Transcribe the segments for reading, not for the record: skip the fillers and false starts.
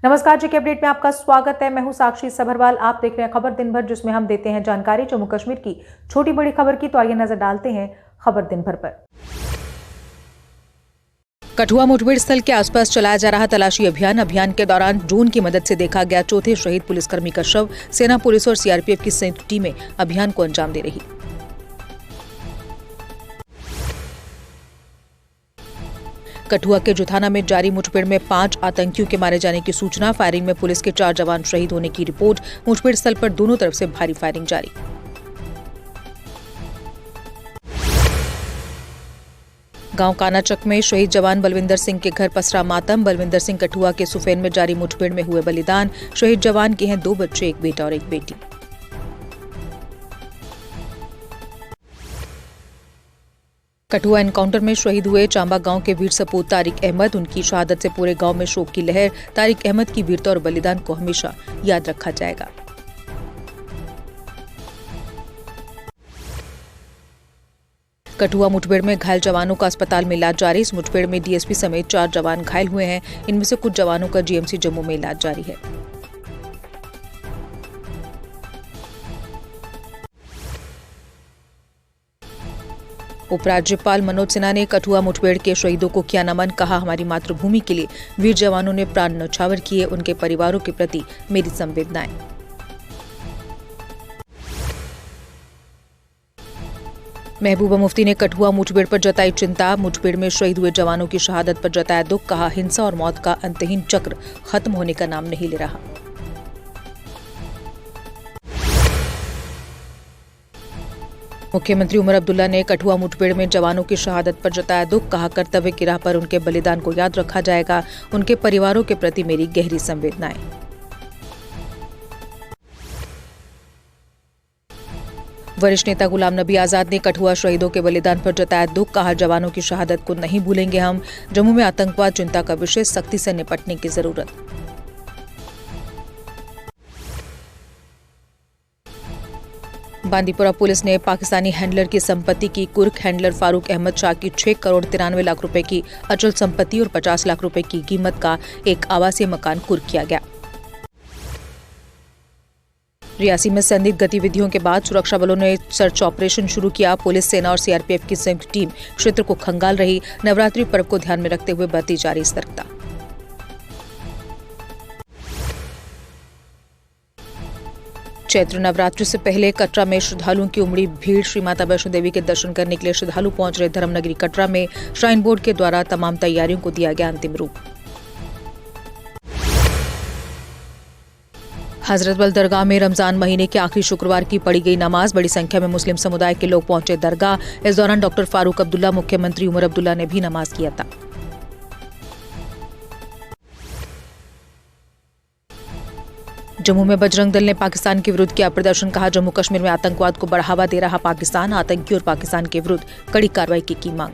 नमस्कार जी के अपडेट में आपका स्वागत है। मैं हूं साक्षी सभरवाल। आप देख रहे हैं खबर दिन भर, जिसमें हम देते हैं जानकारी जम्मू कश्मीर की छोटी बड़ी खबर की। तो आइए नजर डालते हैं खबर दिन भर पर। कठुआ मुठभेड़ स्थल के आसपास चलाया जा रहा तलाशी अभियान के दौरान ड्रोन की मदद से देखा गया चौथे शहीद पुलिसकर्मी का शव। सेना, पुलिस और सीआरपीएफ की संयुक्त टीमें अभियान को अंजाम दे रही। कठुआ के जुथाना में जारी मुठभेड़ में 5 आतंकियों के मारे जाने की सूचना। फायरिंग में पुलिस के 4 जवान शहीद होने की रिपोर्ट। मुठभेड़ स्थल पर दोनों तरफ से भारी फायरिंग जारी। गांव कानाचक में शहीद जवान बलविंदर सिंह के घर पसरा मातम। बलविंदर सिंह कठुआ के सुफेन में जारी मुठभेड़ में हुए बलिदान। शहीद जवान के हैं 2 बच्चे, एक बेटा और एक बेटी। कठुआ एनकाउंटर में शहीद हुए चांबा गांव के वीर सपूत तारिक अहमद। उनकी शहादत से पूरे गांव में शोक की लहर। तारिक अहमद की वीरता और बलिदान को हमेशा याद रखा जाएगा। कठुआ मुठभेड़ में घायल जवानों का अस्पताल में इलाज जारी। इस मुठभेड़ में डीएसपी समेत 4 जवान घायल हुए हैं। इनमें से कुछ जवानों का जीएमसी जम्मू में इलाज जारी है। उपराज्यपाल मनोज सिन्हा ने कठुआ मुठभेड़ के शहीदों को किया नमन। कहा, हमारी मातृभूमि के लिए वीर जवानों ने प्राण न्यौछावर किए। उनके परिवारों के प्रति मेरी संवेदनाएं। महबूबा मुफ्ती ने कठुआ मुठभेड़ पर जताई चिंता। मुठभेड़ में शहीद हुए जवानों की शहादत पर जताया दुख। कहा, हिंसा और मौत का अंतहीन चक्र खत्म होने का नाम नहीं ले रहा। मुख्यमंत्री उमर अब्दुल्ला ने कठुआ मुठभेड़ में जवानों की शहादत पर जताया दुख। कहा, कर्तव्य की राह पर उनके बलिदान को याद रखा जाएगा। उनके परिवारों के प्रति मेरी गहरी संवेदनाएं। वरिष्ठ नेता गुलाम नबी आजाद ने कठुआ शहीदों के बलिदान पर जताया दुख। कहा, जवानों की शहादत को नहीं भूलेंगे हम। जम्मू में आतंकवाद चिंता का विषय, सख्ती से निपटने की जरूरत। बांदीपुरा पुलिस ने पाकिस्तानी हैंडलर की संपत्ति की कुर्क। हैंडलर फारूक अहमद शाह की 6 करोड़ 93 लाख रुपए की अचल संपत्ति और 50 लाख रुपए की कीमत का एक आवासीय मकान कुर्क किया गया। रियासी में संदिग्ध गतिविधियों के बाद सुरक्षा बलों ने सर्च ऑपरेशन शुरू किया। पुलिस, सेना और सीआरपीएफ की संयुक्त टीम क्षेत्र को खंगाल रही। नवरात्रि पर्व को ध्यान में रखते हुए बरती जा रही सतर्कता। चैत्र नवरात्रि से पहले कटरा में श्रद्धालुओं की उमड़ी भीड़। श्री माता वैष्णो देवी के दर्शन करने के लिए श्रद्धालु पहुंच रहे धर्मनगरी कटरा में श्राइन बोर्ड के द्वारा तमाम तैयारियों को दिया गया अंतिम रूप। हजरतबल दरगाह में रमजान महीने के आखिरी शुक्रवार की पढ़ी गई नमाज। बड़ी संख्या में मुस्लिम समुदाय के लोग पहुंचे दरगाह। इस दौरान डॉक्टर फारूक अब्दुल्ला, मुख्यमंत्री उमर अब्दुल्ला ने भी नमाज किया था। जम्मू में बजरंग दल ने पाकिस्तान के विरुद्ध किया प्रदर्शन। कहा, जम्मू कश्मीर में आतंकवाद को बढ़ावा दे रहा पाकिस्तान। आतंकी और पाकिस्तान के विरुद्ध कड़ी कार्रवाई की मांग।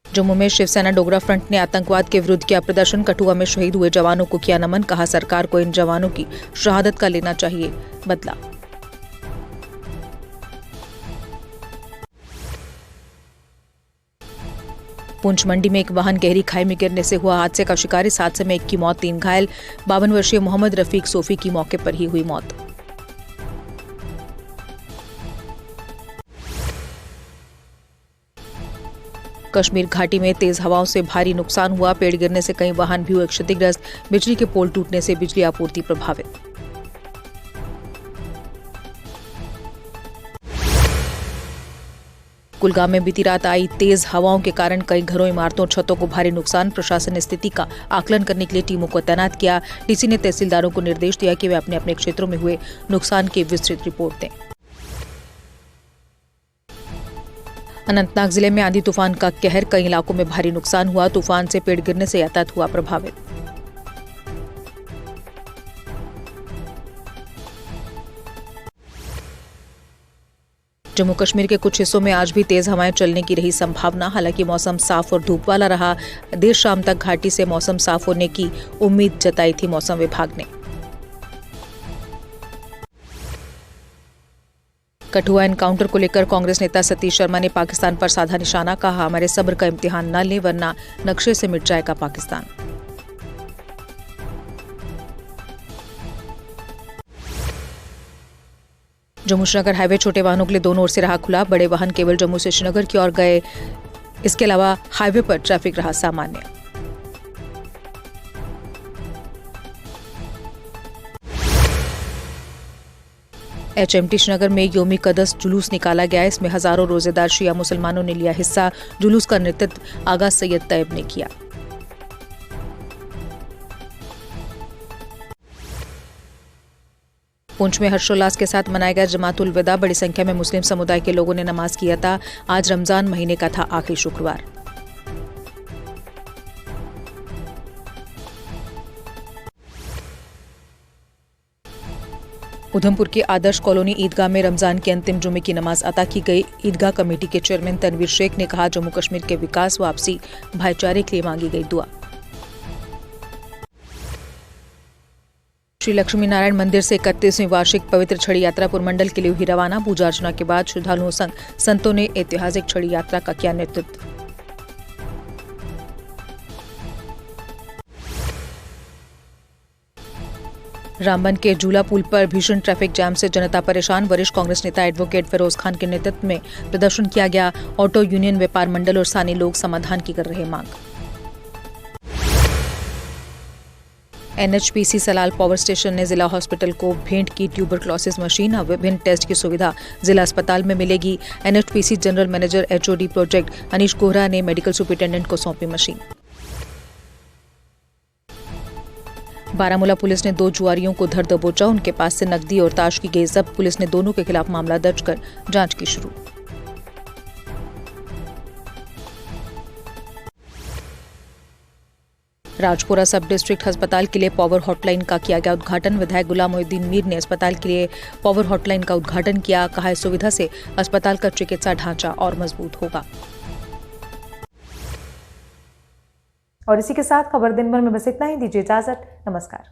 जम्मू में शिवसेना डोगरा फ्रंट ने आतंकवाद के विरुद्ध किया प्रदर्शन। कठुआ में शहीद हुए जवानों को किया नमन। कहा, सरकार को इन जवानों की शहादत का लेना चाहिए बदला। पुंछ मंडी में एक वाहन गहरी खाई में गिरने से हुआ हादसे का शिकार। इस हादसे में 1 की मौत, 3 घायल। 52 वर्षीय मोहम्मद रफीक सोफी की मौके पर ही हुई मौत। कश्मीर घाटी में तेज हवाओं से भारी नुकसान हुआ। पेड़ गिरने से कई वाहन भी हुए क्षतिग्रस्त। बिजली के पोल टूटने से बिजली आपूर्ति प्रभावित। कुलगाम में बीती रात आई तेज हवाओं के कारण कई घरों, इमारतों और छतों को भारी नुकसान। प्रशासन ने स्थिति का आकलन करने के लिए टीमों को तैनात किया। डीसी ने तहसीलदारों को निर्देश दिया कि वे अपने अपने क्षेत्रों में हुए नुकसान की विस्तृत रिपोर्ट दें। अनंतनाग जिले में आंधी तूफान का कहर, कई इलाकों में भारी नुकसान हुआ। तूफान से पेड़ गिरने से यातायात हुआ प्रभावित। जम्मू कश्मीर के कुछ हिस्सों में आज भी तेज हवाएं चलने की रही संभावना। हालांकि मौसम साफ और धूप वाला रहा। देर शाम तक घाटी से मौसम साफ होने की उम्मीद जताई थी मौसम विभाग ने। कठुआ एनकाउंटर को लेकर कांग्रेस नेता सतीश शर्मा ने पाकिस्तान पर साधा निशाना, कहा हमारे सब्र का इम्तिहान न ले वरना नक्शे से मिट जाएगा पाकिस्तान। जम्मू श्रीनगर हाईवे छोटे वाहनों के लिए दोनों ओर से रहा खुला, बड़े वाहन केवल जम्मू से श्रीनगर की ओर गए। इसके अलावा हाईवे पर ट्रैफिक रहा सामान्य। HMT श्रीनगर में योमी कदस जुलूस निकाला गया। इसमें हजारों रोजेदार शिया मुसलमानों ने लिया हिस्सा। जुलूस का नेतृत्व आगा सैयद तैयब ने किया। पुंछ में हर्षोल्लास के साथ मनाया गया जमातुल विदा। बड़ी संख्या में मुस्लिम समुदाय के लोगों ने नमाज किया था। आज रमजान महीने का था आखिरी शुक्रवार। उधमपुर के आदर्श कॉलोनी ईदगाह में रमजान के अंतिम जुमे की नमाज अता की गई। ईदगाह कमेटी के चेयरमैन तनवीर शेख ने कहा, जम्मू कश्मीर के विकास व आपसी भाईचारे के लिए मांगी गई दुआ। श्री लक्ष्मी नारायण मंदिर से 31वीं वार्षिक पवित्र छड़ी यात्रा पुरमंडल के लिए हुई रवाना। पूजा अर्चना के बाद श्रद्धालुओं संग संतों ने ऐतिहासिक छड़ी यात्रा का किया नेतृत्व। रामबन के झूला पुल पर भीषण ट्रैफिक जाम से जनता परेशान। वरिष्ठ कांग्रेस नेता एडवोकेट फिरोज खान के नेतृत्व में प्रदर्शन किया गया। ऑटो यूनियन, व्यापार मंडल और स्थानीय लोग समाधान की कर रहे मांग। NHPC सलाल पावर स्टेशन ने जिला हॉस्पिटल को भेंट की ट्यूबरक्लोसिस मशीन। अब विभिन्न टेस्ट की सुविधा जिला अस्पताल में मिलेगी। NHPC general manager HOD project Anish कोहरा ने मेडिकल सुपरिटेंडेंट को सौंपी मशीन। बारामूला पुलिस ने 2 जुआरियों को धर दबोचा। उनके पास से नकदी और ताश की गई जब्त। पुलिस ने दोनों के खिलाफ मामला दर्ज कर जांच की शुरू। राजपुरा सब डिस्ट्रिक्ट अस्पताल के लिए पावर हॉटलाइन का किया गया उद्घाटन। विधायक गुलाम मोहिउद्दीन मीर ने अस्पताल के लिए पावर हॉटलाइन का उद्घाटन किया। कहा, इस सुविधा से अस्पताल का चिकित्सा ढांचा और मजबूत होगा। और इसी के साथ खबर दिन भर में बस इतना ही। दीजिए इजाजत, नमस्कार।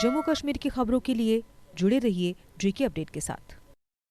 जम्मू कश्मीर की खबरों के लिए जुड़े रहिए JK अपडेट के साथ।